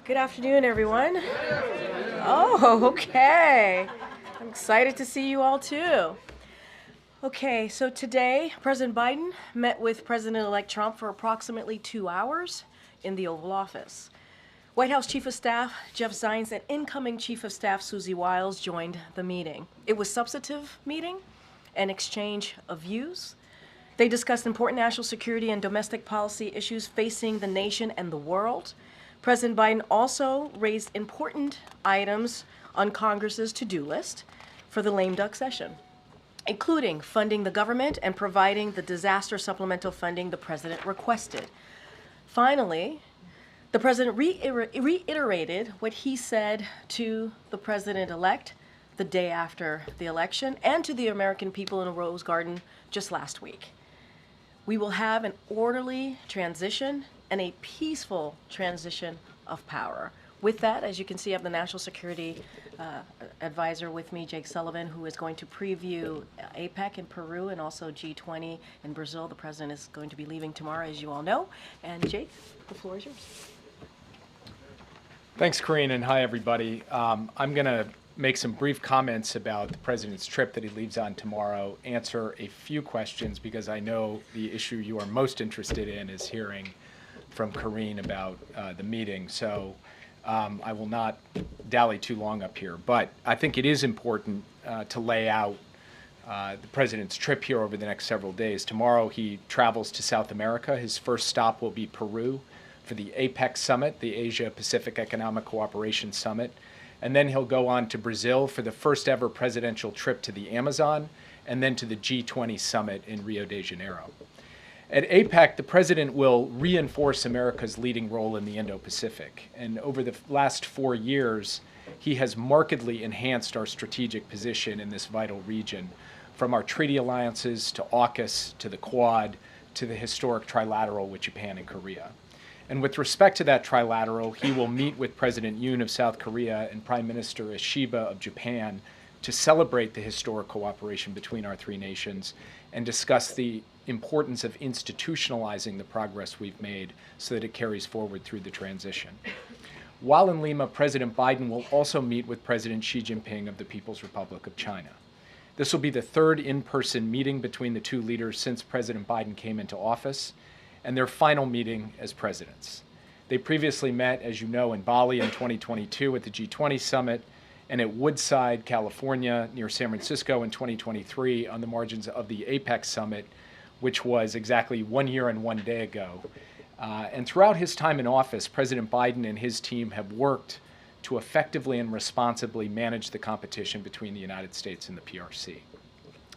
Good afternoon, everyone. Oh, okay. I'm excited to see you all too. Okay, so today President Biden met with President-elect Trump for approximately 2 hours in the Oval Office. White House Chief of Staff Jeff Zients and incoming Chief of Staff Susie Wiles joined the meeting. It was a substantive meeting, an exchange of views. They discussed important national security and domestic policy issues facing the nation and the world. President Biden also raised important items on Congress's to-do list for the lame duck session, including funding the government and providing the disaster supplemental funding the president requested. Finally, the president reiterated what he said to the president-elect the day after the election and to the American people in a Rose Garden just last week. We will have an orderly transition and a peaceful transition of power. With that, as you can see, I have the National Security Advisor with me, Jake Sullivan, who is going to preview APEC in Peru and also G20 in Brazil. The president is going to be leaving tomorrow, as you all know. And Jake, the floor is yours. Thanks, Karine, and hi, everybody. I'm going to make some brief comments about the president's trip that he leaves on tomorrow, answer a few questions because I know the issue you are most interested in is hearing from Karine about the meeting. So I will not dally too long up here, but I think it is important to lay out the president's trip here over the next several days. Tomorrow he travels to South America. His first stop will be Peru for the APEC summit, the Asia-Pacific Economic Cooperation Summit. And then he'll go on to Brazil for the first ever presidential trip to the Amazon, and then to the G20 summit in Rio de Janeiro. At APEC, the president will reinforce America's leading role in the Indo-Pacific. And over the last 4 years, he has markedly enhanced our strategic position in this vital region, from our treaty alliances to AUKUS to the Quad to the historic trilateral with Japan and Korea. And with respect to that trilateral, he will meet with President Yoon of South Korea and Prime Minister Ishiba of Japan to celebrate the historic cooperation between our three nations and discuss the importance of institutionalizing the progress we've made so that it carries forward through the transition. While in Lima, President Biden will also meet with President Xi Jinping of the People's Republic of China. This will be the third in-person meeting between the two leaders since President Biden came into office, and their final meeting as presidents. They previously met, as you know, in Bali in 2022 at the G20 summit, and at Woodside, California, near San Francisco in 2023 on the margins of the APEC summit, which was exactly 1 year and 1 day ago. And throughout his time in office, President Biden and his team have worked to effectively and responsibly manage the competition between the United States and the PRC.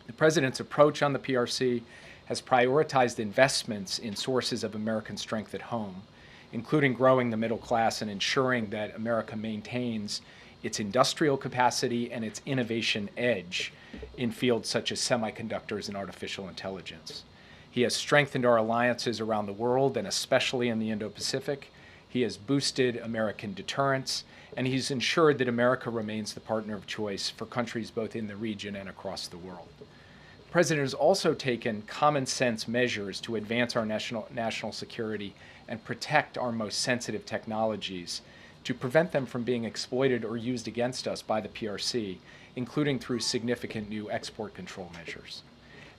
The president's approach on the PRC has prioritized investments in sources of American strength at home, including growing the middle class and ensuring that America maintains its industrial capacity and its innovation edge in fields such as semiconductors and artificial intelligence. He has strengthened our alliances around the world, and especially in the Indo-Pacific. He has boosted American deterrence, and he's ensured that America remains the partner of choice for countries both in the region and across the world. The president has also taken common sense measures to advance our national security and protect our most sensitive technologies to prevent them from being exploited or used against us by the PRC, including through significant new export control measures.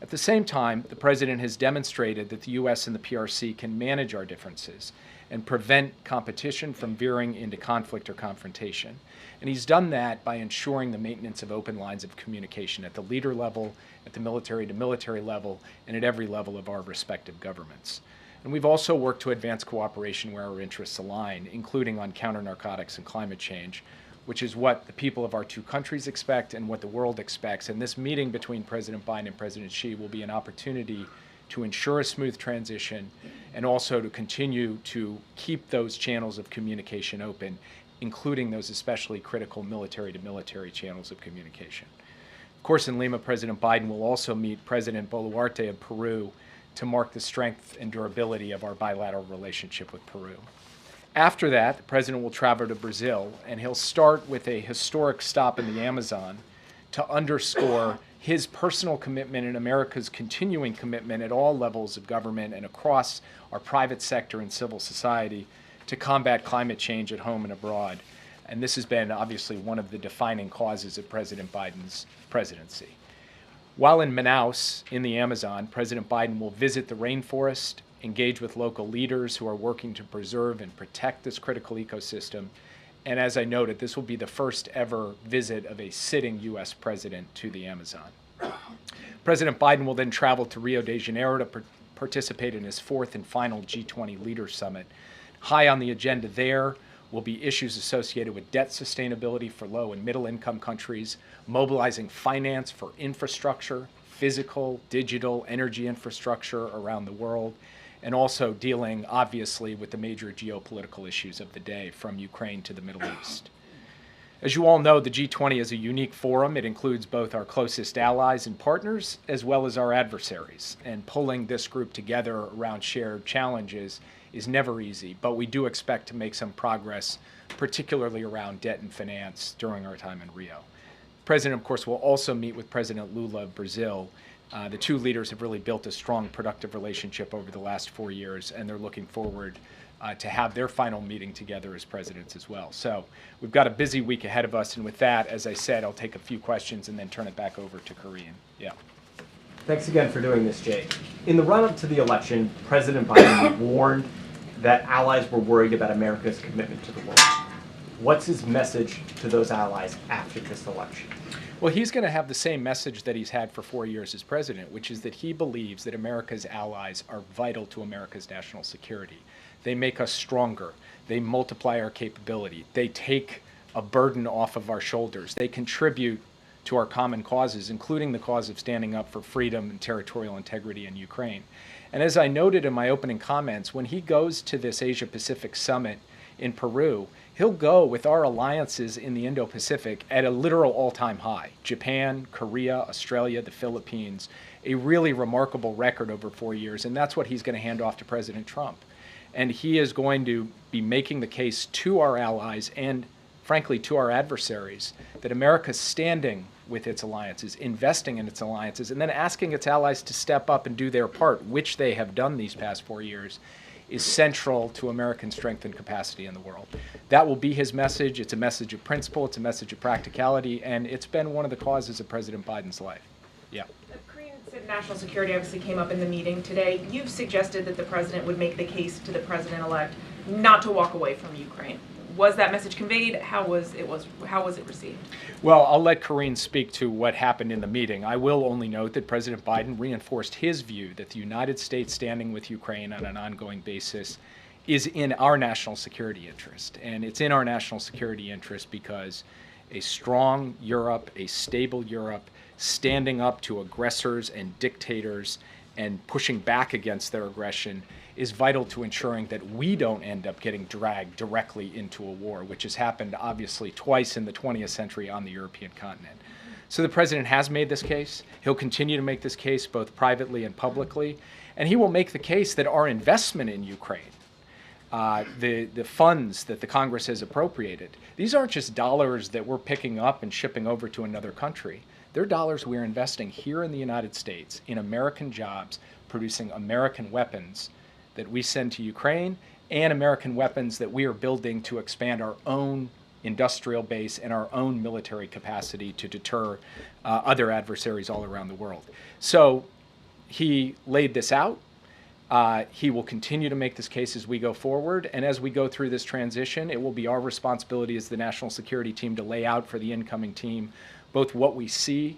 At the same time, the president has demonstrated that the U.S. and the PRC can manage our differences and prevent competition from veering into conflict or confrontation. And he's done that by ensuring the maintenance of open lines of communication at the leader level, at the military-to-military level, and at every level of our respective governments. And we've also worked to advance cooperation where our interests align, including on counter-narcotics and climate change, which is what the people of our two countries expect and what the world expects. And this meeting between President Biden and President Xi will be an opportunity to ensure a smooth transition and also to continue to keep those channels of communication open, including those especially critical military-to-military channels of communication. Of course, in Lima, President Biden will also meet President Boluarte of Peru to mark the strength and durability of our bilateral relationship with Peru. After that, the president will travel to Brazil, and he'll start with a historic stop in the Amazon to underscore his personal commitment and America's continuing commitment at all levels of government and across our private sector and civil society to combat climate change at home and abroad. And this has been obviously one of the defining causes of President Biden's presidency. While in Manaus, in the Amazon, President Biden will visit the rainforest, engage with local leaders who are working to preserve and protect this critical ecosystem. And as I noted, this will be the first ever visit of a sitting U.S. president to the Amazon. President Biden will then travel to Rio de Janeiro to participate in his fourth and final G20 Leaders Summit. High on the agenda there will be issues associated with debt sustainability for low and middle income countries, mobilizing finance for infrastructure, physical, digital, energy infrastructure around the world, and also dealing, obviously, with the major geopolitical issues of the day, from Ukraine to the Middle East. As you all know, the G20 is a unique forum. It includes both our closest allies and partners, as well as our adversaries. And pulling this group together around shared challenges is never easy, but we do expect to make some progress, particularly around debt and finance during our time in Rio. The President, of course, will also meet with President Lula of Brazil. The two leaders have really built a strong, productive relationship over the last 4 years, and they're looking forward to have their final meeting together as presidents as well. So we've got a busy week ahead of us, and with that, as I said, I'll take a few questions and then turn it back over to Karine. Yeah. Thanks again for doing this, Jay. In the run-up to the election, President Biden warned that allies were worried about America's commitment to the world. What's his message to those allies after this election? Well, he's going to have the same message that he's had for 4 years as president, which is that he believes that America's allies are vital to America's national security. They make us stronger. They multiply our capability. They take a burden off of our shoulders. They contribute to our common causes, including the cause of standing up for freedom and territorial integrity in Ukraine. And as I noted in my opening comments, when he goes to this Asia-Pacific summit in Peru, he'll go with our alliances in the Indo-Pacific at a literal all-time high. Japan, Korea, Australia, the Philippines, a really remarkable record over 4 years, and that's what he's going to hand off to President Trump. And he is going to be making the case to our allies and, frankly, to our adversaries that America's standing with its alliances, investing in its alliances, and then asking its allies to step up and do their part, which they have done these past 4 years, is central to American strength and capacity in the world. That will be his message. It's a message of principle. It's a message of practicality. And it's been one of the causes of President Biden's life. Yeah. Karine said national security obviously came up in the meeting today. You've suggested that the president would make the case to the president-elect not to walk away from Ukraine. Was that message conveyed? How was it received? Well, I'll let Karine speak to what happened in the meeting. I will only note that President Biden reinforced his view that the United States standing with Ukraine on an ongoing basis is in our national security interest. And it's in our national security interest because a strong Europe, a stable Europe, standing up to aggressors and dictators and pushing back against their aggression is vital to ensuring that we don't end up getting dragged directly into a war, which has happened obviously twice in the 20th century on the European continent. So the president has made this case. He'll continue to make this case both privately and publicly. And he will make the case that our investment in Ukraine, the funds that the Congress has appropriated, these aren't just dollars that we're picking up and shipping over to another country. They're dollars we're investing here in the United States in American jobs, producing American weapons that we send to Ukraine, and American weapons that we are building to expand our own industrial base and our own military capacity to deter other adversaries all around the world. So he laid this out. He will continue to make this case as we go forward. And as we go through this transition, it will be our responsibility as the national security team to lay out for the incoming team both what we see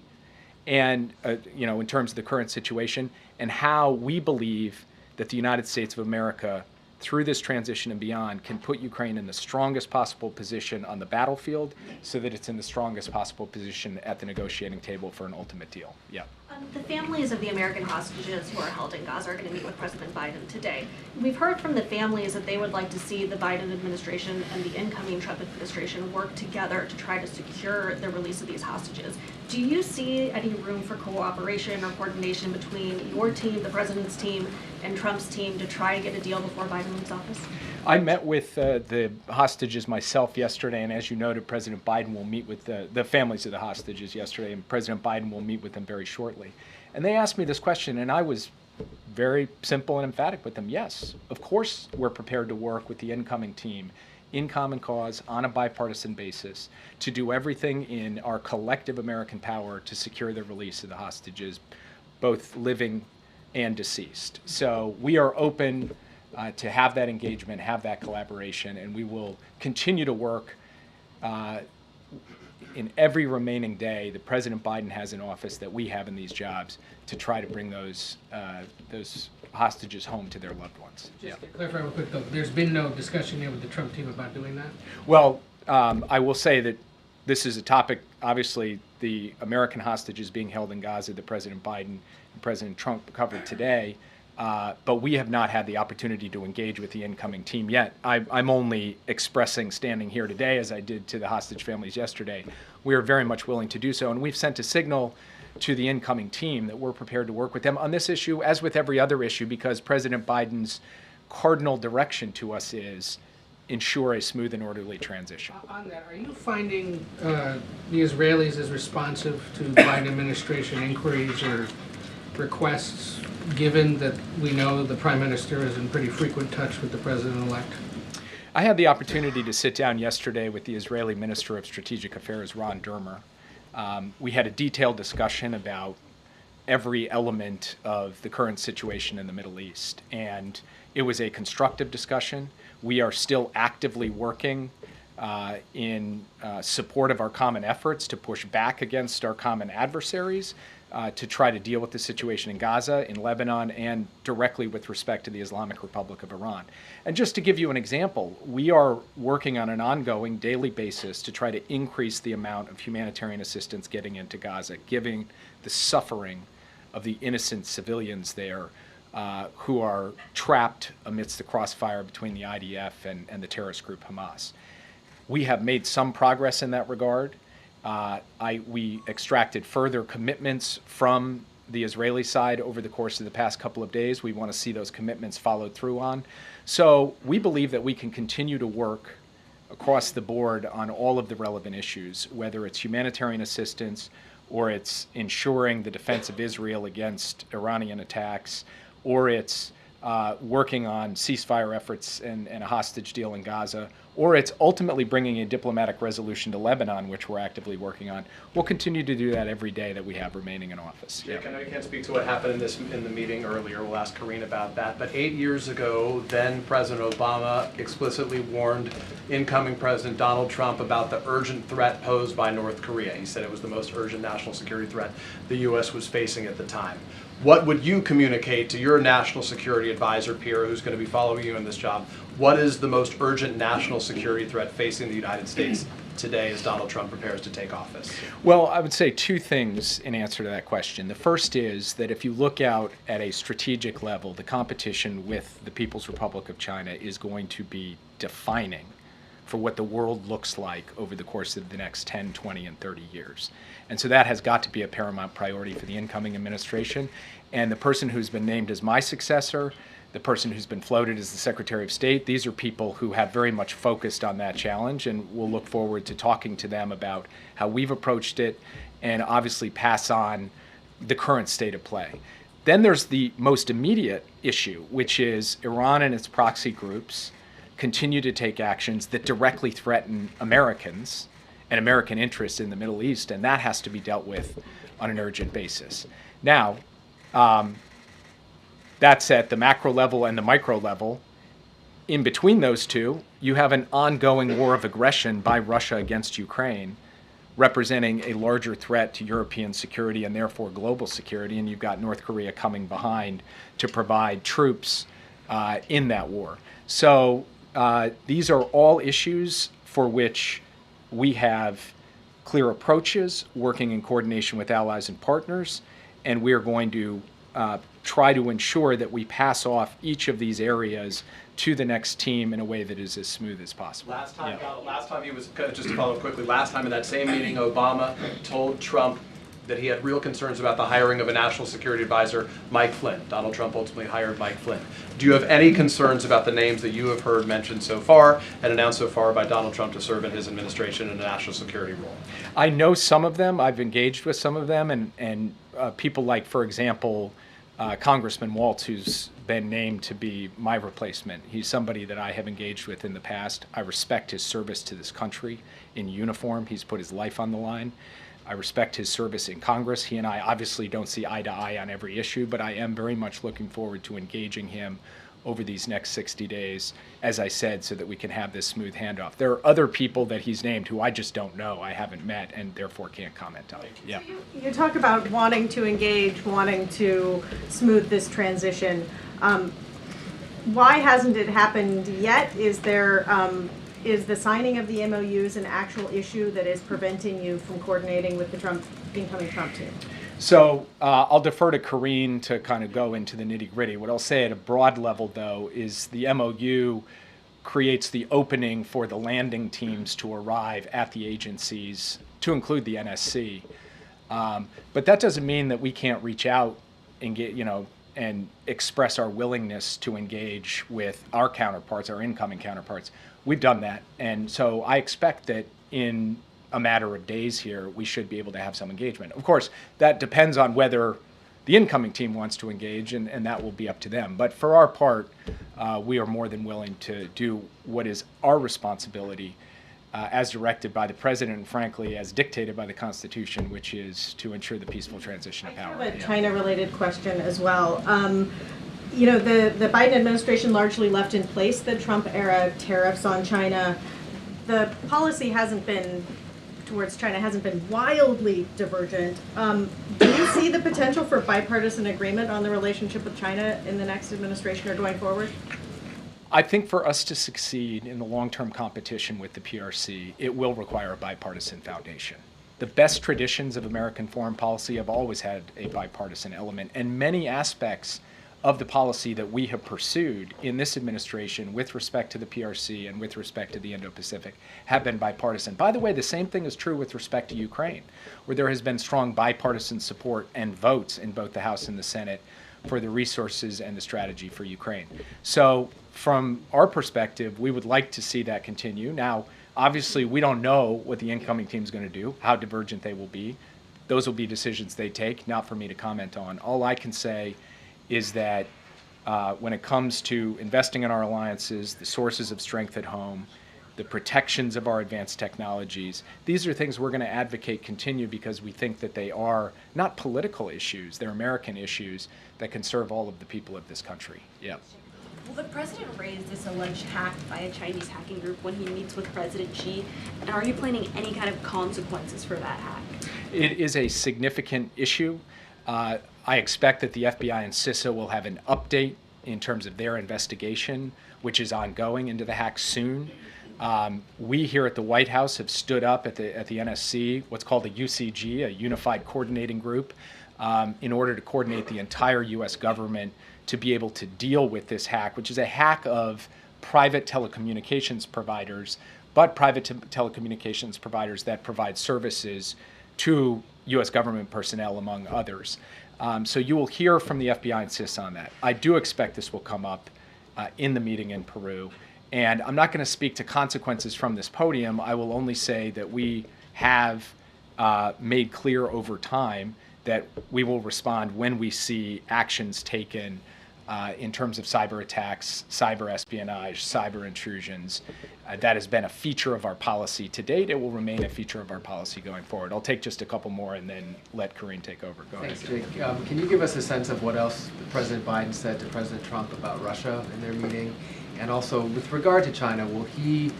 and, in terms of the current situation, and how we believe that the United States of America, through this transition and beyond, can put Ukraine in the strongest possible position on the battlefield so that it's in the strongest possible position at the negotiating table for an ultimate deal. Yeah. The families of the American hostages who are held in Gaza are going to meet with President Biden today. We've heard from the families that they would like to see the Biden administration and the incoming Trump administration work together to try to secure the release of these hostages. Do you see any room for cooperation or coordination between your team, the president's team, and Trump's team to try to get a deal before Biden leaves office? I met with the hostages myself yesterday, and as you noted, President Biden will meet with the families of the hostages yesterday, and President Biden will meet with them very shortly. And they asked me this question, and I was very simple and emphatic with them. Yes, of course we're prepared to work with the incoming team in common cause on a bipartisan basis to do everything in our collective American power to secure the release of the hostages, both living and deceased. So we are open to have that engagement, have that collaboration, and we will continue to work in every remaining day that President Biden has in office, that we have in these jobs, to try to bring those hostages home to their loved ones. Just to clarify real quick, though, there's been no discussion yet with the Trump team about doing that? Well, I will say that this is a topic, obviously, the American hostages being held in Gaza that President Biden and President Trump covered today, but we have not had the opportunity to engage with the incoming team yet. I'm only expressing, standing here today, as I did to the hostage families yesterday, we are very much willing to do so, and we've sent a signal to the incoming team that we're prepared to work with them on this issue, as with every other issue, because President Biden's cardinal direction to us is ensure a smooth and orderly transition. On that, are you finding the Israelis as responsive to Biden administration inquiries or requests, given that we know the Prime Minister is in pretty frequent touch with the President-elect? I had the opportunity to sit down yesterday with the Israeli Minister of Strategic Affairs, Ron Dermer. We had a detailed discussion about every element of the current situation in the Middle East, and it was a constructive discussion. We are still actively working in support of our common efforts to push back against our common adversaries, to try to deal with the situation in Gaza, in Lebanon, and directly with respect to the Islamic Republic of Iran. And just to give you an example, we are working on an ongoing daily basis to try to increase the amount of humanitarian assistance getting into Gaza, given the suffering of the innocent civilians there who are trapped amidst the crossfire between the IDF and the terrorist group Hamas. We have made some progress in that regard. We extracted further commitments from the Israeli side over the course of the past couple of days. We want to see those commitments followed through on. So we believe that we can continue to work across the board on all of the relevant issues, whether it's humanitarian assistance or it's ensuring the defense of Israel against Iranian attacks, or it's working on ceasefire efforts and a hostage deal in Gaza, or it's ultimately bringing a diplomatic resolution to Lebanon, which we're actively working on. We'll continue to do that every day that we have remaining in office. Jake, I know you can't speak to what happened in the meeting earlier. We'll ask Karine about that. But 8 years ago, then President Obama explicitly warned incoming President Donald Trump about the urgent threat posed by North Korea. He said it was the most urgent national security threat the U.S. was facing at the time. What would you communicate to your national security advisor, Pierre, who's going to be following you in this job? What is the most urgent national security threat facing the United States today as Donald Trump prepares to take office? Well, I would say two things in answer to that question. The first is that if you look out at a strategic level, the competition with the People's Republic of China is going to be defining for what the world looks like over the course of the next 10, 20, and 30 years. And so that has got to be a paramount priority for the incoming administration. And the person who's been named as my successor, the person who's been floated as the Secretary of State, these are people who have very much focused on that challenge, and we'll look forward to talking to them about how we've approached it and obviously pass on the current state of play. Then there's the most immediate issue, which is Iran and its proxy groups continue to take actions that directly threaten Americans and American interests in the Middle East, and that has to be dealt with on an urgent basis. Now, that's at the macro level and the micro level. In between those two, you have an ongoing war of aggression by Russia against Ukraine, representing a larger threat to European security and therefore global security, and you've got North Korea coming behind to provide troops in that war. So these are all issues for which we have clear approaches, working in coordination with allies and partners, and we're going to try to ensure that we pass off each of these areas to the next team in a way that is as smooth as possible. Last time he was, just to follow up quickly, last time in that same meeting, Obama told Trump that he had real concerns about the hiring of a national security advisor, Mike Flynn. Donald Trump ultimately hired Mike Flynn. Do you have any concerns about the names that you have heard mentioned so far and announced so far by Donald Trump to serve in his administration in a national security role? I know some of them. I've engaged with some of them, and people like, for example, Congressman Waltz, who's been named to be my replacement. He's somebody that I have engaged with in the past. I respect his service to this country in uniform. He's put his life on the line. I respect his service in Congress. He and I obviously don't see eye to eye on every issue, but I am very much looking forward to engaging him over these next 60 days, as I said, so that we can have this smooth handoff. There are other people that he's named who I just don't know, I haven't met, and therefore can't comment on. Yeah. So you talk about wanting to engage, wanting to smooth this transition. Why hasn't it happened yet? Is is the signing of the MOUs an actual issue that is preventing you from coordinating with the incoming Trump team? So I'll defer to Karine to kind of go into the nitty-gritty. What I'll say at a broad level, though, is the MOU creates the opening for the landing teams to arrive at the agencies, to include the NSC. But that doesn't mean that we can't reach out and get, and express our willingness to engage with our counterparts, our incoming counterparts. We've done that, and so I expect that in a matter of days here, we should be able to have some engagement. Of course, that depends on whether the incoming team wants to engage, and that will be up to them. But for our part, we are more than willing to do what is our responsibility as directed by the president and, frankly, as dictated by the Constitution, which is to ensure the peaceful transition of power. I have a China-related question as well. The Biden administration largely left in place the Trump-era tariffs on China. The policy towards China hasn't been wildly divergent. Do you see the potential for bipartisan agreement on the relationship with China in the next administration or going forward? I think for us to succeed in the long-term competition with the PRC, it will require a bipartisan foundation. The best traditions of American foreign policy have always had a bipartisan element, and many aspects of the policy that we have pursued in this administration with respect to the PRC and with respect to the Indo-Pacific have been bipartisan. By the way, the same thing is true with respect to Ukraine, where there has been strong bipartisan support and votes in both the House and the Senate for the resources and the strategy for Ukraine. So from our perspective, we would like to see that continue. Now, obviously, we don't know what the incoming team is going to do, how divergent they will be. Those will be decisions they take, not for me to comment on. All I can say is that when it comes to investing in our alliances, the sources of strength at home, the protections of our advanced technologies, these are things we're going to advocate continue because we think that they are not political issues, they're American issues that can serve all of the people of this country. Yeah. Will the president raise this alleged hack by a Chinese hacking group when he meets with President Xi? And are you planning any kind of consequences for that hack? It is a significant issue. I expect that the FBI and CISA will have an update in terms of their investigation, which is ongoing, into the hack soon. We here at the White House have stood up at the NSC, what's called a UCG, a Unified Coordinating Group, in order to coordinate the entire U.S. government to be able to deal with this hack, which is a hack of private telecommunications providers, but private telecommunications providers that provide services to U.S. government personnel, among others. So you will hear from the FBI and CISA on that. I do expect this will come up in the meeting in Peru. And I'm not going to speak to consequences from this podium. I will only say that we have made clear over time that we will respond when we see actions taken in terms of cyber attacks, cyber espionage, cyber intrusions. That has been a feature of our policy to date. It will remain a feature of our policy going forward. I'll take just a couple more and then let Karine take over. Go ahead. Thanks, Jake. Can you give us a sense of what else President Biden said to President Trump about Russia in their meeting? And also, with regard to China, will he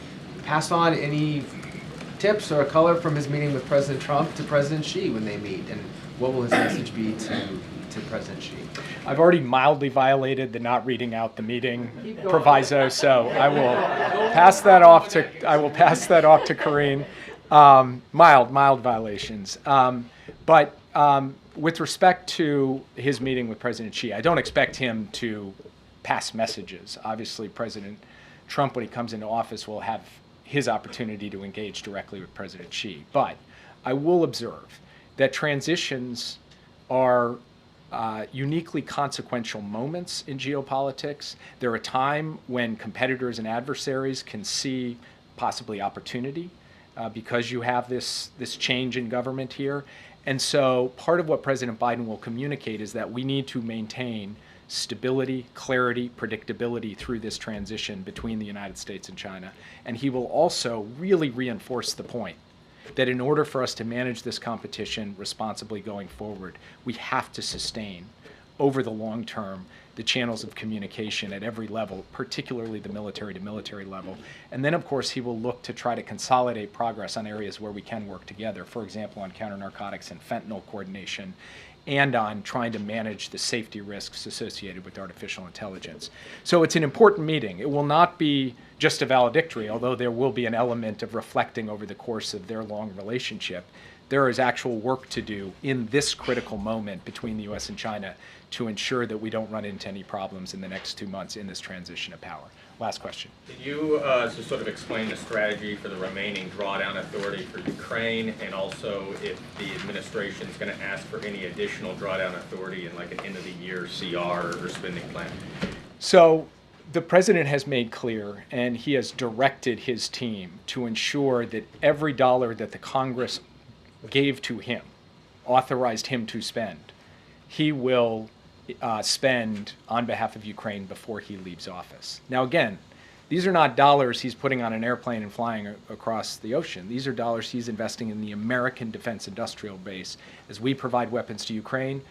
pass on any tips or color from his meeting with President Trump to President Xi when they meet? And what will his message be to President Xi? I've already mildly violated the not reading out the meeting proviso, so I will pass that off to Karine. Mild violations. But with respect to his meeting with President Xi, I don't expect him to pass messages. Obviously, President Trump, when he comes into office, will have his opportunity to engage directly with President Xi. But I will observe that transitions are uniquely consequential moments in geopolitics. They're a time when competitors and adversaries can see possibly opportunity because you have this change in government here. And so part of what President Biden will communicate is that we need to maintain stability, clarity, predictability through this transition between the United States and China. And he will also really reinforce the point that in order for us to manage this competition responsibly going forward, we have to sustain over the long term the channels of communication at every level, particularly the military to military level. And then, of course, he will look to try to consolidate progress on areas where we can work together, for example, on counter-narcotics and fentanyl coordination, and on trying to manage the safety risks associated with artificial intelligence. So it's an important meeting. It will not be just a valedictory, although there will be an element of reflecting over the course of their long relationship. There is actual work to do in this critical moment between the U.S. and China to ensure that we don't run into any problems in the next 2 months in this transition of power. Last question. Can you just sort of explain the strategy for the remaining drawdown authority for Ukraine, and also if the administration is going to ask for any additional drawdown authority in like an end of the year CR or spending plan? So the president has made clear, and he has directed his team to ensure that every dollar that the Congress gave to him, authorized him to spend, he will spend on behalf of Ukraine before he leaves office. Now again, these are not dollars he's putting on an airplane and flying across the ocean. These are dollars he's investing in the American defense industrial base. As we provide weapons to Ukraine,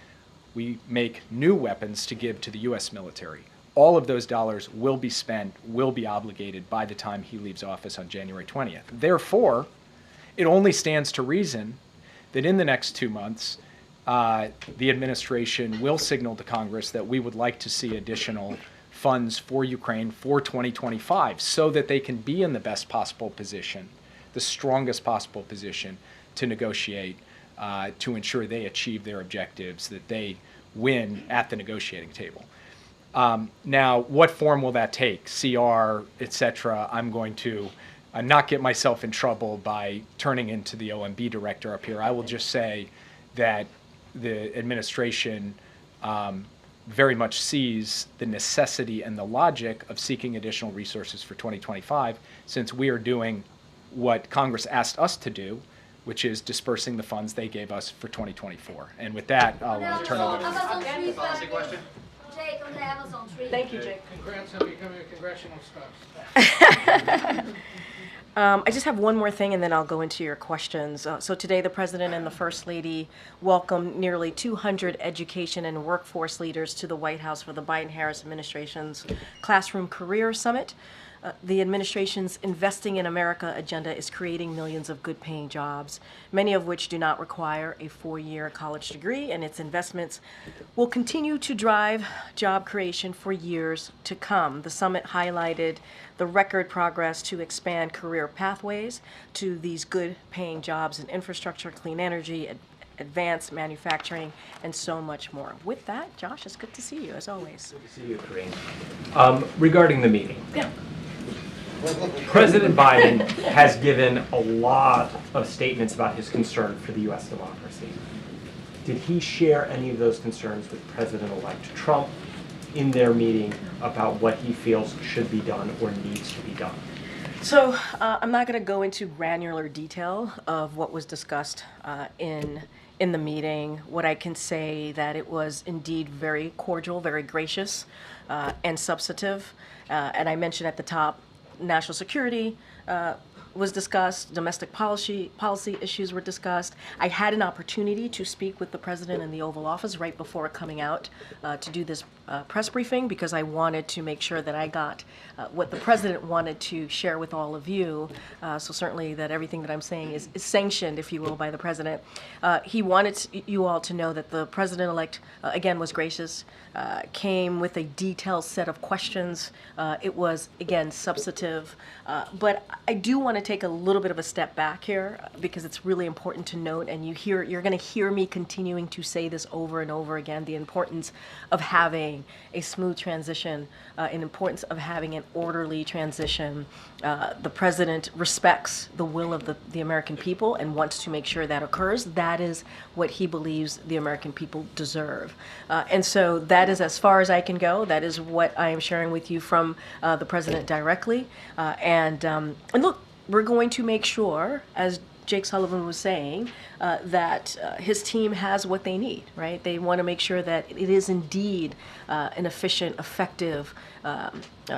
we make new weapons to give to the U.S. military. All of those dollars will be spent, will be obligated by the time he leaves office on January 20th. Therefore, it only stands to reason that in the next 2 months, the administration will signal to Congress that we would like to see additional funds for Ukraine for 2025 so that they can be in the best possible position, the strongest possible position to negotiate, to ensure they achieve their objectives, that they win at the negotiating table. Now, what form will that take? CR, et cetera. I'm going to not get myself in trouble by turning into the OMB director up here. I will just say that the administration very much sees the necessity and the logic of seeking additional resources for 2025, since we are doing what Congress asked us to do, which is dispersing the funds they gave us for 2024. And with that, I'll turn it over. Policy question? Jake on the Amazon tree. Thank you, Jake. Congrats on becoming a congressional spouse. I just have one more thing, and then I'll go into your questions. So today, the President and the First Lady welcomed nearly 200 education and workforce leaders to the White House for the Biden-Harris administration's Classroom Career Summit. The administration's Investing in America agenda is creating millions of good-paying jobs, many of which do not require a 4-year college degree, and its investments will continue to drive job creation for years to come. The summit highlighted the record progress to expand career pathways to these good-paying jobs in infrastructure, clean energy, advanced manufacturing, and so much more. With that, Josh, it's good to see you, as always. Good to see you, Karine. Regarding the meeting. Yeah. President Biden has given a lot of statements about his concern for the U.S. democracy. Did he share any of those concerns with President-elect Trump in their meeting about what he feels should be done or needs to be done? So I'm not going to go into granular detail of what was discussed in the meeting. What I can say that it was indeed very cordial, very gracious, and substantive. And I mentioned at the top, national security was discussed, domestic policy issues were discussed. I had an opportunity to speak with the president in the Oval Office right before coming out to do this press briefing, because I wanted to make sure that I got what the president wanted to share with all of you. So certainly that everything that I'm saying is sanctioned, if you will, by the president. He wanted you all to know that the president-elect, again, was gracious, came with a detailed set of questions. It was, again, substantive. But I do want to take a little bit of a step back here, because it's really important to note, and you're going to hear me continuing to say this over and over again, the importance of having a smooth transition, an importance of having an orderly transition. The president respects the will of the American people and wants to make sure that occurs. That is what he believes the American people deserve. And so that is as far as I can go. That is what I am sharing with you from the president directly. And look, we're going to make sure, as Jake Sullivan was saying, that his team has what they need, right? They want to make sure that it is indeed an efficient, effective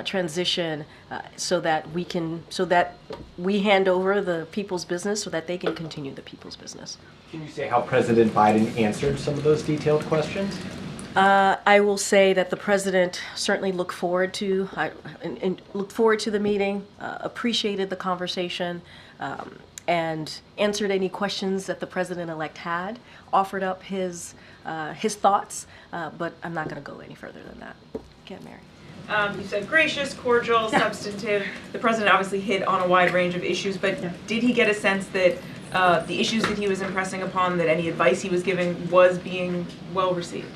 transition, so that we hand over the people's business so that they can continue the people's business. Can you say how President Biden answered some of those detailed questions? I will say that the president certainly looked forward to the meeting, appreciated the conversation, and answered any questions that the president-elect had, offered up his thoughts, but I'm not going to go any further than that. Okay, Mary. You said gracious, cordial, substantive. The president obviously hit on a wide range of issues, but did he get a sense that the issues that he was impressing upon, that any advice he was giving was being well received?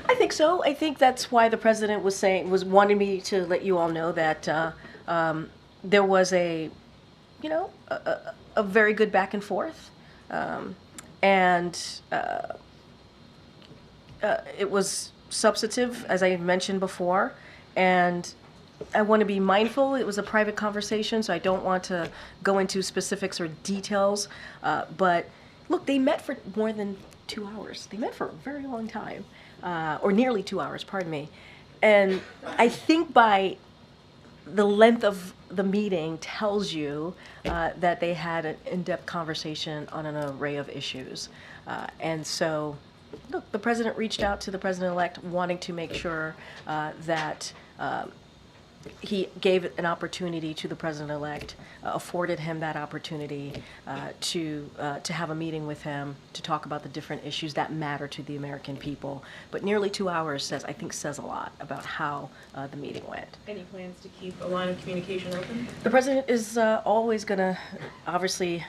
I think so. I think that's why the president was wanting me to let you all know that there was a very good back and forth, and it was substantive, as I mentioned before, and I want to be mindful. It was a private conversation, so I don't want to go into specifics or details, but look, they met for more than 2 hours. They met for a very long time. Or nearly 2 hours, pardon me. And I think by the length of the meeting tells you that they had an in-depth conversation on an array of issues. And so, look, the president reached out to the president-elect wanting to make sure that he gave an opportunity to the president-elect, afforded him that opportunity to have a meeting with him to talk about the different issues that matter to the American people. But nearly 2 hours says a lot about how the meeting went. Any plans to keep a line of communication open? The president is always going to, obviously,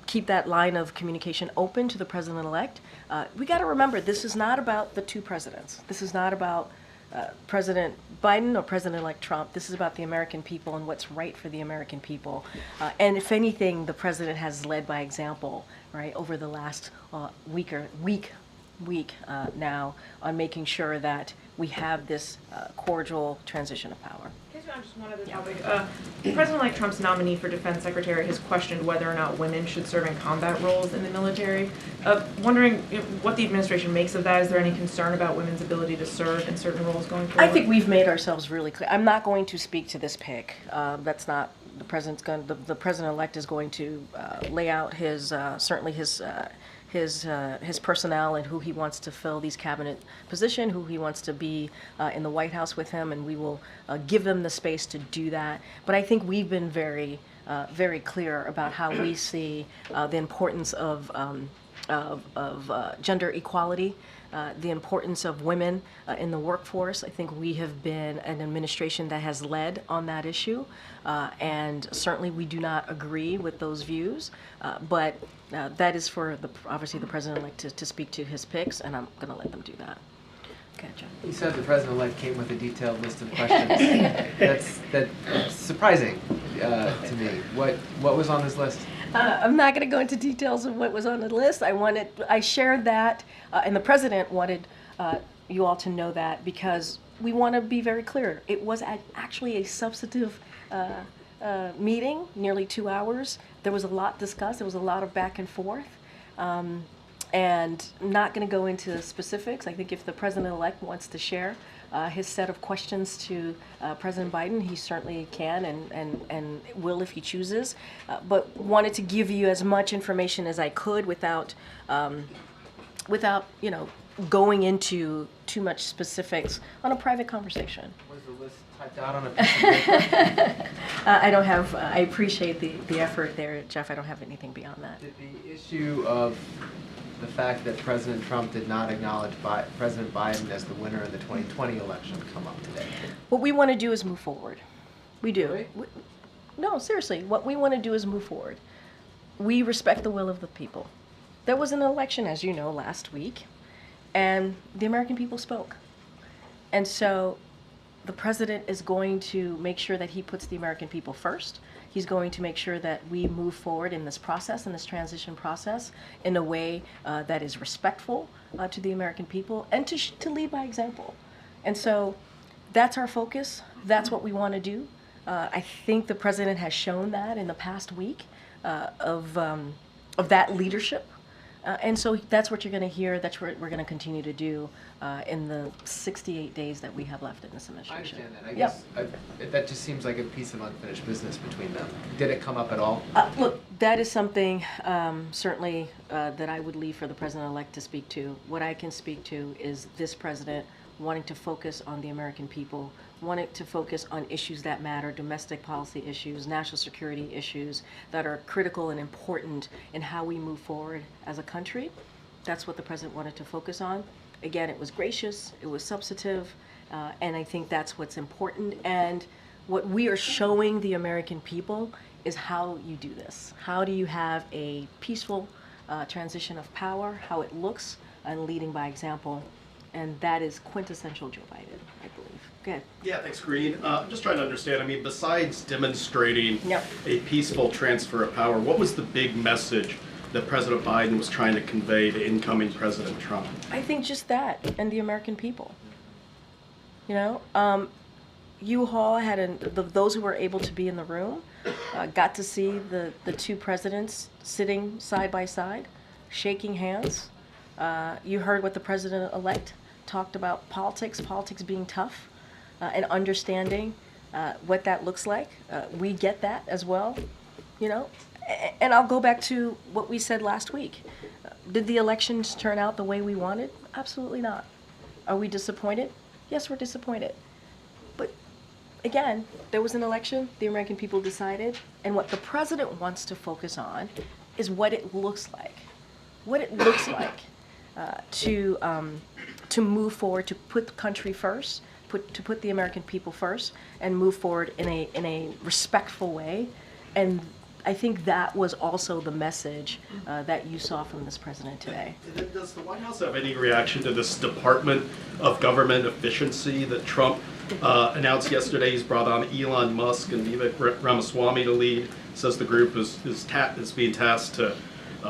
keep that line of communication open to the president-elect. We got to remember, this is not about the two presidents. This is not about President Biden or President-elect Trump. This is about the American people and what's right for the American people. And if anything, the president has led by example, right, over the last week now on making sure that we have this cordial transition of power. On just one other topic. President-elect Trump's nominee for defense secretary has questioned whether or not women should serve in combat roles in the military. Wondering what the administration makes of that. Is there any concern about women's ability to serve in certain roles going forward? I think we've made ourselves really clear. I'm not going to speak to this pick. That's not the president's going. The president-elect is going to lay out his certainly his personnel and who he wants to fill these cabinet position, who he wants to be in the White House with him, and we will give them the space to do that. But I think we've been very clear about how we see the importance of gender equality, the importance of women in the workforce. I think we have been an administration that has led on that issue, and certainly we do not agree with those views, but that is for obviously the president-elect to speak to his picks, and I'm going to let them do that. Okay, John. You said the president-elect came with a detailed list of questions. That's surprising to me. What was on his list? I'm not going to go into details of what was on the list. I shared that, and the president wanted you all to know that because we want to be very clear. It was actually a substantive meeting, nearly 2 hours. There was a lot discussed. There was a lot of back and forth. And I'm not going to go into specifics. I think if the president-elect wants to share his set of questions to President Biden, he certainly can and will if he chooses. But wanted to give you as much information as I could without going into too much specifics on a private conversation. Was the list typed out on a piece of paper? I don't have. I appreciate the effort there, Jeff. I don't have anything beyond that. Did the issue of the fact that President Trump did not acknowledge President Biden as the winner in the 2020 election come up today? What we want to do is move forward. We do. Really? No, seriously. What we want to do is move forward. We respect the will of the people. There was an election, as you know, last week, and the American people spoke. And so the president is going to make sure that he puts the American people first. He's going to make sure that we move forward in this process, in this transition process, in a way that is respectful to the American people and to lead by example. And so that's our focus. That's what we want to do. I think the president has shown that in the past week of that leadership. And so that's what you're going to hear. That's what we're going to continue to do in the 68 days that we have left in this I administration. understand that. I Yep. guess that just seems like a piece of unfinished business between them. Did it come up at all? Look, that is something certainly that I would leave for the president-elect to speak to. What I can speak to is this president wanting to focus on the American people, wanting to focus on issues that matter, domestic policy issues, national security issues that are critical and important in how we move forward as a country. That's what the president wanted to focus on. Again, it was gracious, it was substantive, and I think that's what's important. And what we are showing the American people is how you do this. How do you have a peaceful transition of power, how it looks, and leading by example. And that is quintessential Joe Biden, I believe. Go ahead. Yeah, thanks, Karine. I'm just trying to understand, I mean, besides demonstrating Yep. a peaceful transfer of power, what was the big message that President Biden was trying to convey to incoming President Trump? I think just that, and the American people. You know, you all had, those who were able to be in the room, got to see the two presidents sitting side by side, shaking hands. You heard what the president-elect talked about politics being tough, and understanding what that looks like. We get that as well, you know. And I'll go back to what we said last week. Did the elections turn out the way we wanted? Absolutely not. Are we disappointed? Yes, we're disappointed. But again, there was an election, the American people decided, and what the president wants to focus on is what it looks like. What it looks like to move forward, to put the country first, to put the American people first, and move forward in a respectful way. And I think that was also the message that you saw from this president today. And then does the White House have any reaction to this Department of Government Efficiency that Trump announced yesterday? He's brought on Elon Musk and Vivek Ramaswamy to lead. Says the group is being tasked to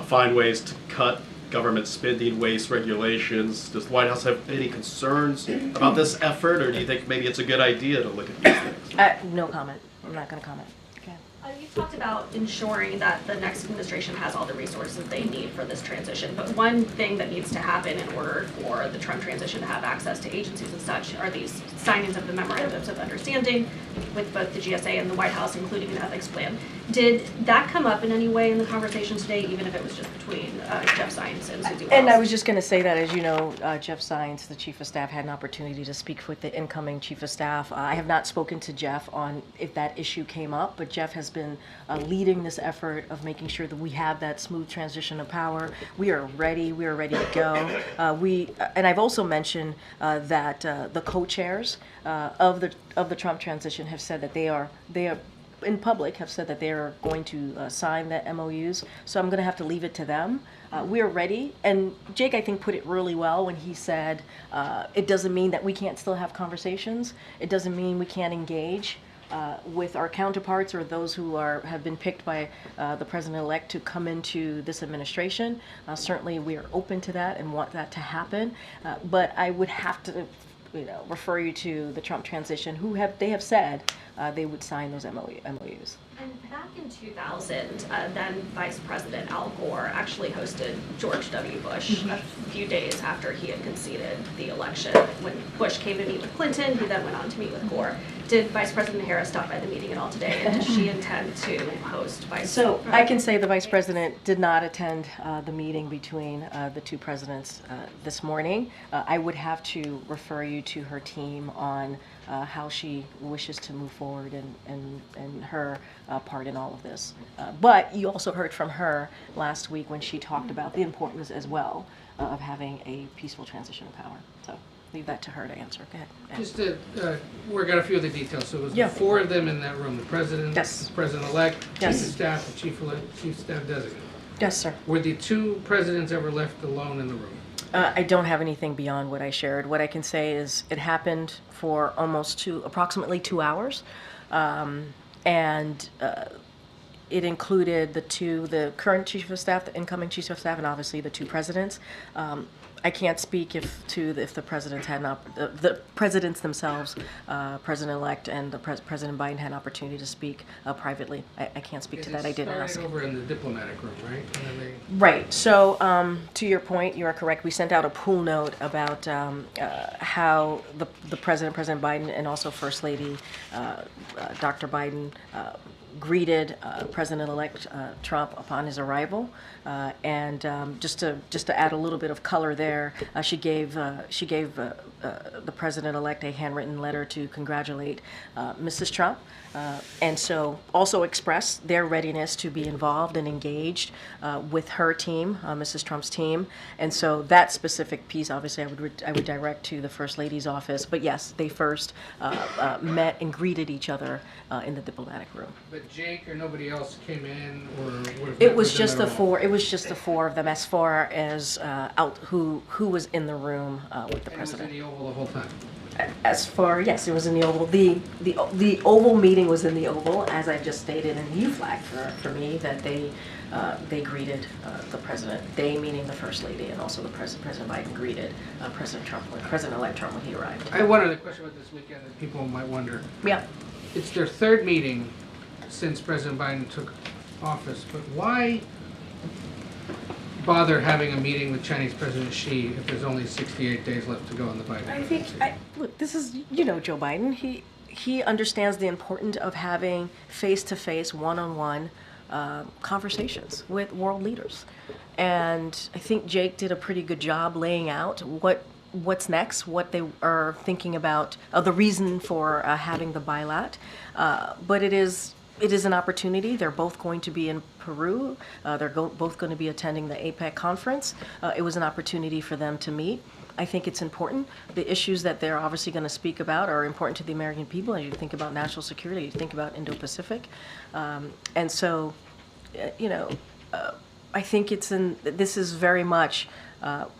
find ways to cut government spending, waste regulations. Does the White House have any concerns about this effort, or do you think maybe it's a good idea to look at these things? No comment. I'm not going to comment. Okay. You talked about ensuring that the next administration has all the resources they need for this transition, but one thing that needs to happen in order for the Trump transition to have access to agencies and such are these signings of the memorandums of understanding with both the GSA and the White House, including an ethics plan. Did that come up in any way in the conversation today, even if it was just between Jeff Zients and Susie Wells? And I was just going to say that, as you know, Jeff Zients, the Chief of Staff, had an opportunity to speak with the incoming Chief of Staff. I have not spoken to Jeff on if that issue came up, but Jeff has been leading this effort of making sure that we have that smooth transition of power. We are ready. We are ready to go. And I've also mentioned that the co-chairs of the Trump transition have said that they are in public have said that they are going to sign the MOUs. So I'm going to have to leave it to them. We are ready. And Jake, I think, put it really well when he said it doesn't mean that we can't still have conversations. It doesn't mean we can't engage with our counterparts or those who have been picked by the president-elect to come into this administration. Certainly, we are open to that and want that to happen. But I would have to, refer you to the Trump transition, they have said they would sign those MOUs. And back in 2000, then Vice President Al Gore actually hosted George W. Bush a few days after he had conceded the election. When Bush came to meet with Clinton, he then went on to meet with Gore. Did Vice President Harris stop by the meeting at all today, and does she intend to host So I can say the Vice President did not attend the meeting between the two presidents this morning. I would have to refer you to her team on how she wishes to move forward and her part in all of this. But you also heard from her last week when she talked about the importance as well of having a peaceful transition of power. So leave that to her to answer. Go ahead. Just to work out a few of the details. So it was Yeah. the four of them in that room, the president, Yes. the president-elect, Yes. chief of staff, the chief of staff designate. Yes, sir. Were the two presidents ever left alone in the room? I don't have anything beyond what I shared. What I can say is it happened for approximately 2 hours, and it included the current chief of staff, the incoming chief of staff, and obviously the two presidents. I can't speak if the presidents had not the presidents themselves, President-elect and President Biden had an opportunity to speak privately. I can't speak to that. I didn't ask. It started over in the diplomatic room, right? And then they... Right. So to your point, you are correct. We sent out a pool note about how the President Biden, and also First Lady Dr. Biden greeted President-elect Trump upon his arrival, and just to add a little bit of color there, she gave the President-elect a handwritten letter to congratulate Mrs. Trump, and so also express their readiness to be involved and engaged with her team, Mrs. Trump's team, and so that specific piece, obviously, I would direct to the First Lady's office. But yes, they first met and greeted each other in the diplomatic room. But Jake or nobody else came in, or would have It met was with just them the at all? four. It was just the four of them, as far as who was in the room with the And it was in president. the Oval the whole time? As far, yes, it was in the Oval. The Oval meeting was in the Oval, as I just stated, and you flagged for me that they greeted the president. They, meaning the First Lady, and also the President Biden greeted President-elect Trump when he arrived. I have one other question about this weekend that people might wonder. Yeah. It's their third meeting since President Biden took office, but why bother having a meeting with Chinese President Xi if there's only 68 days left to go in the Biden I think, presidency? look, this is, Joe Biden. He understands the importance of having face-to-face, one-on-one conversations with world leaders. And I think Jake did a pretty good job laying out what's next, what they are thinking about, the reason for having the bilat. But it is an opportunity. They're both going to be in Peru. They're both going to be attending the APEC conference. It was an opportunity for them to meet. I think it's important. The issues that they're obviously going to speak about are important to the American people. As you think about national security, you think about Indo-Pacific. And so, I think this is very much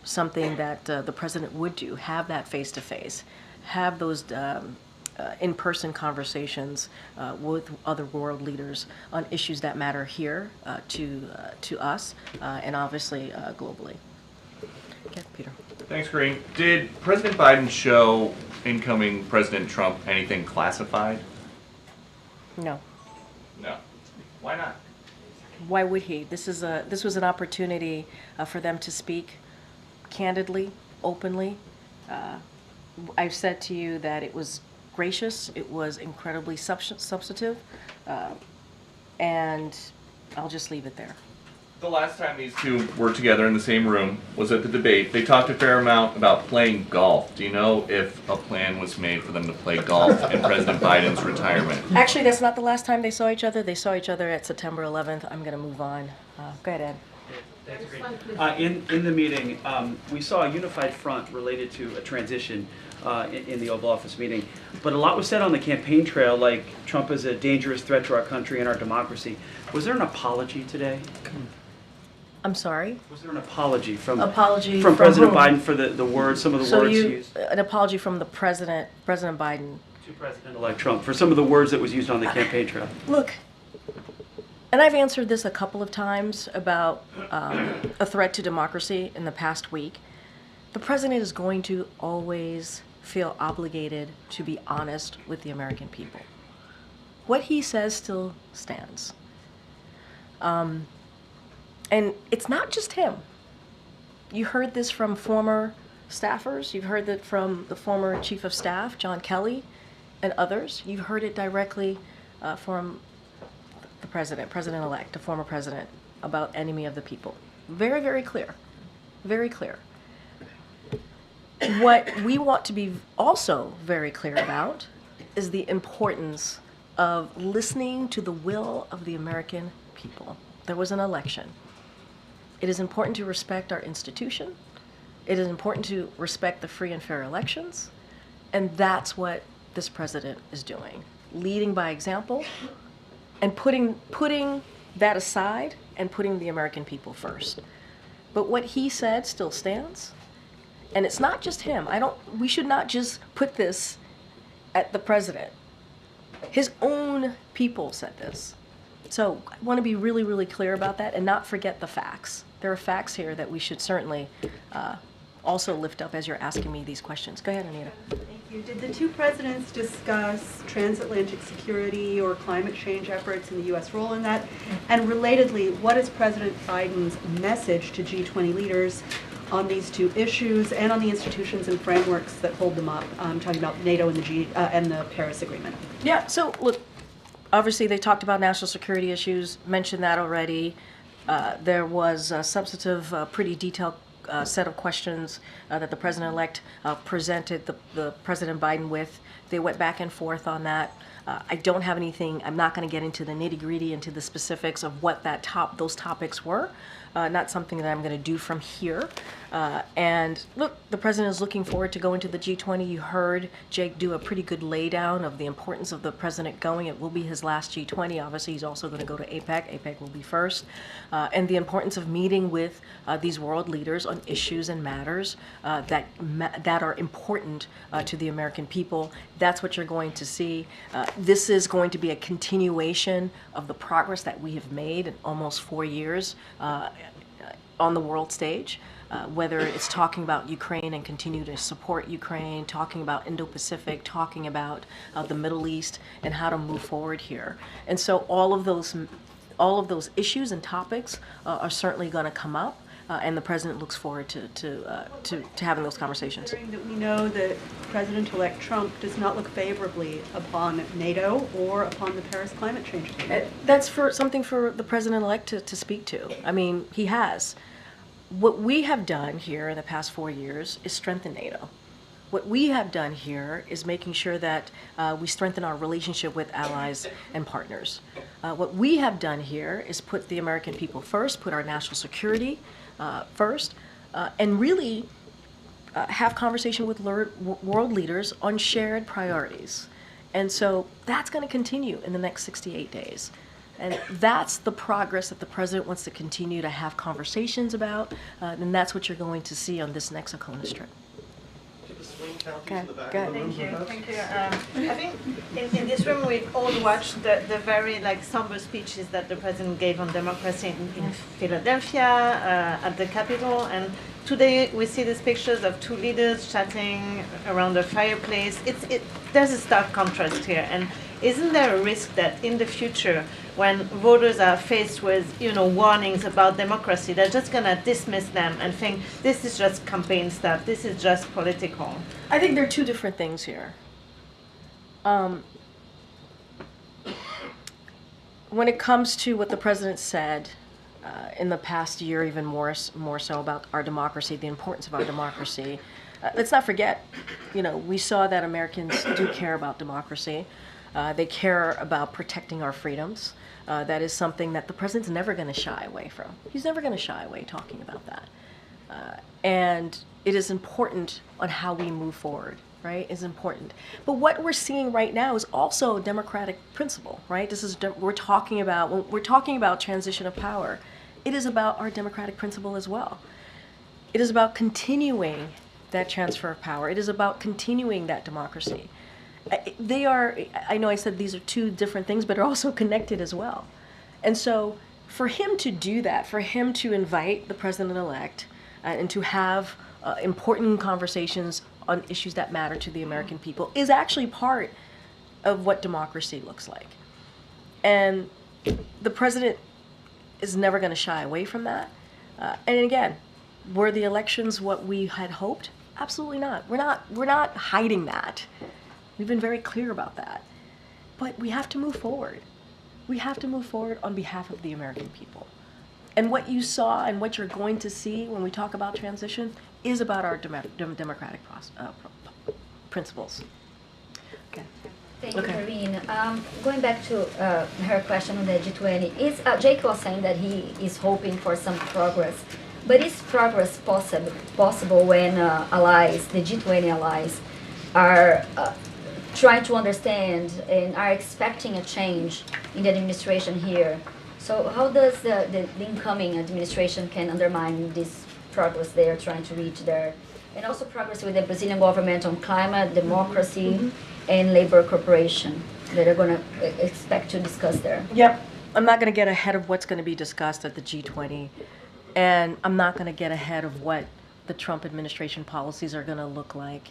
something that the president would do, have that face-to-face, have those in-person conversations with other world leaders on issues that matter here to us and obviously globally. Okay, Peter. Thanks, Karine. Did President Biden show incoming President Trump anything classified? No. No. Why not? Why would he? This was an opportunity for them to speak candidly, openly. I've said to you that it was gracious, it was incredibly substantive, and I'll just leave it there. The last time these two were together in the same room was at the debate. They talked a fair amount about playing golf. Do you know if a plan was made for them to play golf in President Biden's retirement? Actually, that's not the last time they saw each other. They saw each other at September 11th. I'm going to move on. Go ahead, Ed. In the meeting, we saw a unified front related to a transition in the Oval Office meeting, but a lot was said on the campaign trail, like Trump is a dangerous threat to our country and our democracy. Was there an apology today? I'm sorry? Was there an apology from from President whom? Biden for the words, some of the words used? An apology from the President Biden. To President-elect Trump for some of the words that was used on the campaign trail. Look, and I've answered this a couple of times about a threat to democracy in the past week. The president is going to always feel obligated to be honest with the American people. What he says still stands. And it's not just him. You heard this from former staffers. You've heard that from the former chief of staff, John Kelly, and others. You've heard it directly from the president-elect, the former president, about enemy of the people. Very, very clear. Very clear. What we want to be also very clear about is the importance of listening to the will of the American people. There was an election. It is important to respect our institution. It is important to respect the free and fair elections. And that's what this president is doing, leading by example and putting that aside and putting the American people first. But what he said still stands. And it's not just him. We should not just put this at the president. His own people said this. So I want to be really, really clear about that and not forget the facts. There are facts here that we should certainly also lift up as you're asking me these questions. Go ahead, Anita. Thank you. Did the two presidents discuss transatlantic security or climate change efforts and the U.S. role in that? And relatedly, what is President Biden's message to G20 leaders on these two issues and on the institutions and frameworks that hold them up? I'm talking about NATO and the Paris Agreement. Yeah, so look, obviously they talked about national security issues, mentioned that already. There was a substantive, pretty detailed set of questions that the president-elect presented the President Biden with. They went back and forth on that. I don't have anything. I'm not going to get into the nitty-gritty, into the specifics of what those topics were. Not something that I'm going to do from here. And look, the president is looking forward to going to the G20. You heard Jake do a pretty good laydown of the importance of the president going. It will be his last G20. Obviously, he's also going to go to APEC. APEC will be first. And the importance of meeting with these world leaders on issues and matters that are important to the American people. That's what you're going to see. This is going to be a continuation of the progress that we have made in almost 4 years on the world stage, whether it's talking about Ukraine and continue to support Ukraine, talking about Indo-Pacific, talking about the Middle East and how to move forward here. And so all of those issues and topics are certainly going to come up. And the president looks forward to having those conversations. That we know that President-elect Trump does not look favorably upon NATO or upon the Paris climate change agreement. That's something for the president-elect to speak to. I mean, he has. What we have done here in the past 4 years is strengthen NATO. What we have done here is making sure that we strengthen our relationship with allies and partners. What we have done here is put the American people first, put our national security first, and really have conversation with world leaders on shared priorities. And so that's going to continue in the next 68 days. And that's the progress that the president wants to continue to have conversations about, and that's what you're going to see on this next ACONUS trip. Okay, thank you. I think in this room we've all watched the very somber speeches that the president gave on democracy in Philadelphia at the Capitol, and today we see these pictures of two leaders chatting around a fireplace. There's a stark contrast here, and isn't there a risk that in the future, when voters are faced with warnings about democracy, they're just going to dismiss them and think this is just campaign stuff, this is just political? I think there are two different things here. When it comes to what the president said in the past year, even more so about our democracy, the importance of our democracy, let's not forget, we saw that Americans do care about democracy. They care about protecting our freedoms. That is something that the president's never going to shy away from. He's never going to shy away talking about that. And it is important on how we move forward, right? Is important. But what we're seeing right now is also a democratic principle, right? When we're talking about transition of power, it is about our democratic principle as well. It is about continuing that transfer of power. It is about continuing that democracy. I know I said these are two different things, but are also connected as well. And so for him to do that, for him to invite the president-elect and to have important conversations on issues that matter to the American people is actually part of what democracy looks like. And the president is never going to shy away from that. And again, were the elections what we had hoped? Absolutely not. We're not hiding that. We've been very clear about that. But we have to move forward. We have to move forward on behalf of the American people. And what you saw and what you're going to see when we talk about transition is about our democratic principles. Okay. Thank you, Karine. Going back to her question on the G20, Jake was saying that he is hoping for some progress. But is progress possible when allies, the G20 allies, are trying to understand and are expecting a change in the administration here? So how does the incoming administration can undermine this progress they are trying to reach there? And also progress with the Brazilian government on climate, democracy, and labor cooperation that are going to expect to discuss there. Yep. I'm not going to get ahead of what's going to be discussed at the G20. And I'm not going to get ahead of what the Trump administration policies are going to look like.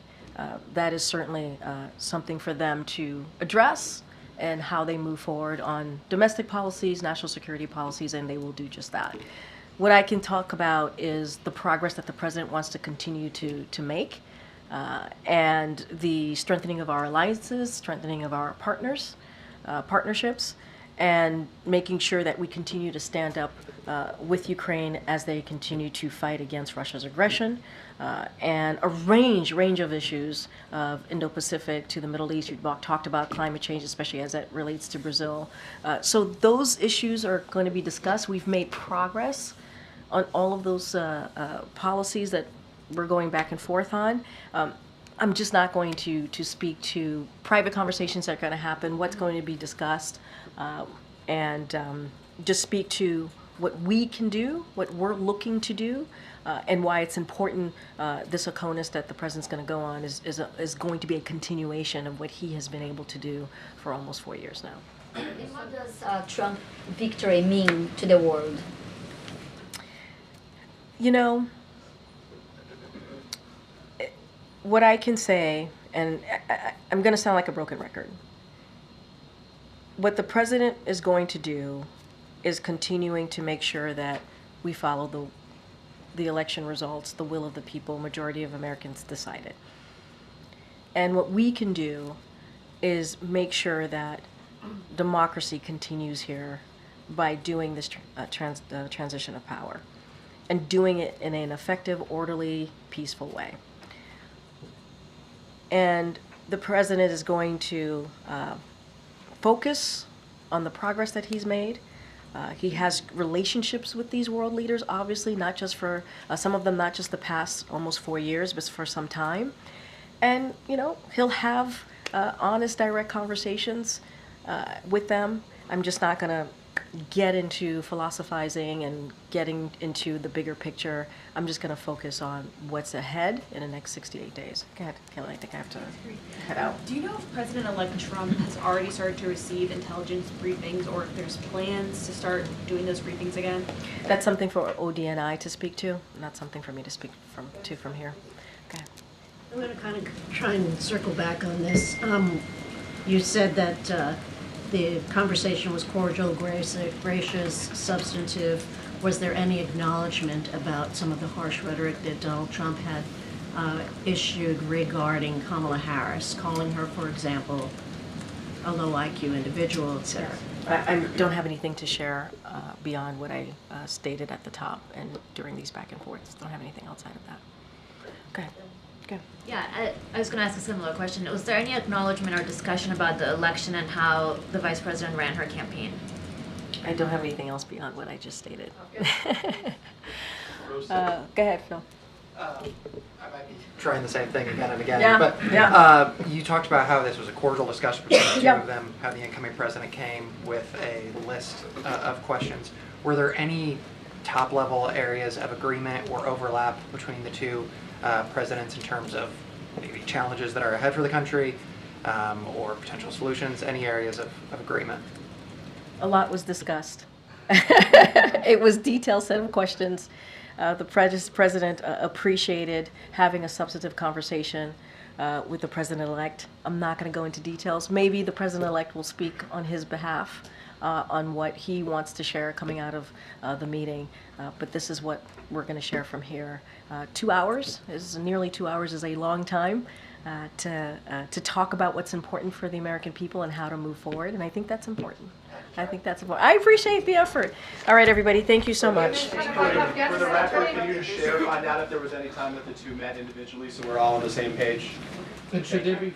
That is certainly something for them to address, and how they move forward on domestic policies, national security policies, and they will do just that. What I can talk about is the progress that the president wants to continue to make, and the strengthening of our alliances, strengthening of our partnerships, and making sure that we continue to stand up with Ukraine as they continue to fight against Russia's aggression, and a range of issues of Indo-Pacific to the Middle East. You talked about climate change, especially as it relates to Brazil. So those issues are going to be discussed. We've made progress on all of those policies that we're going back and forth on. I'm just not going to speak to private conversations that are going to happen, what's going to be discussed, and just speak to what we can do, what we're looking to do, and why it's important. This ACONUS that the president's going to go on is going to be a continuation of what he has been able to do for almost 4 years now. And what does Trump victory mean to the world? You know, what I can say, and I'm going to sound like a broken record, what the president is going to do is continuing to make sure that we follow the election results, the will of the people, majority of Americans decided. And what we can do is make sure that democracy continues here by doing this transition of power, and doing it in an effective, orderly, peaceful way. And the president is going to focus on the progress that he's made. He has relationships with these world leaders, obviously, not just for some of them, not just the past almost 4 years, but for some time. And, you know, he'll have honest, direct conversations with them. I'm just not going to get into philosophizing and getting into the bigger picture. I'm just going to focus on what's ahead in the next 68 days. Go ahead, Kelly. I think I have to head out. Do you know if President-elect Trump has already started to receive intelligence briefings, or if there's plans to start doing those briefings again? That's something for ODNI to speak to, not something for me to speak from here. Okay. I'm going to kind of try and circle back on this. You said that the conversation was cordial, gracious, substantive. Was there any acknowledgement about some of the harsh rhetoric that Donald Trump had issued regarding Kamala Harris, calling her, for example, a low IQ individual, et cetera? I don't have anything to share beyond what I stated at the top and during these back and forths. Don't have anything outside of that. Okay. Good. Yeah, I was going to ask a similar question. Was there any acknowledgement or discussion about the election and how the vice president ran her campaign? I don't have anything else beyond what I just stated. Go ahead, Phil. I might be trying the same thing again and again. Yeah, but you talked about how this was a cordial discussion between the two of them, how the incoming president came with a list of questions. Were there any top-level areas of agreement or overlap between the two presidents in terms of maybe challenges that are ahead for the country or potential solutions, any areas of agreement? A lot was discussed. It was a detailed set of questions. The president appreciated having a substantive conversation with the president-elect. I'm not going to go into details. Maybe the president-elect will speak on his behalf on what he wants to share coming out of the meeting. But this is what we're going to share from here. 2 hours nearly 2 hours is a long time to talk about what's important for the American people and how to move forward. And I think that's important. I appreciate the effort. All right, everybody. Thank you so much. For the record, can you just share, find out if there was any time that the two met individually so we're all on the same page? And should there be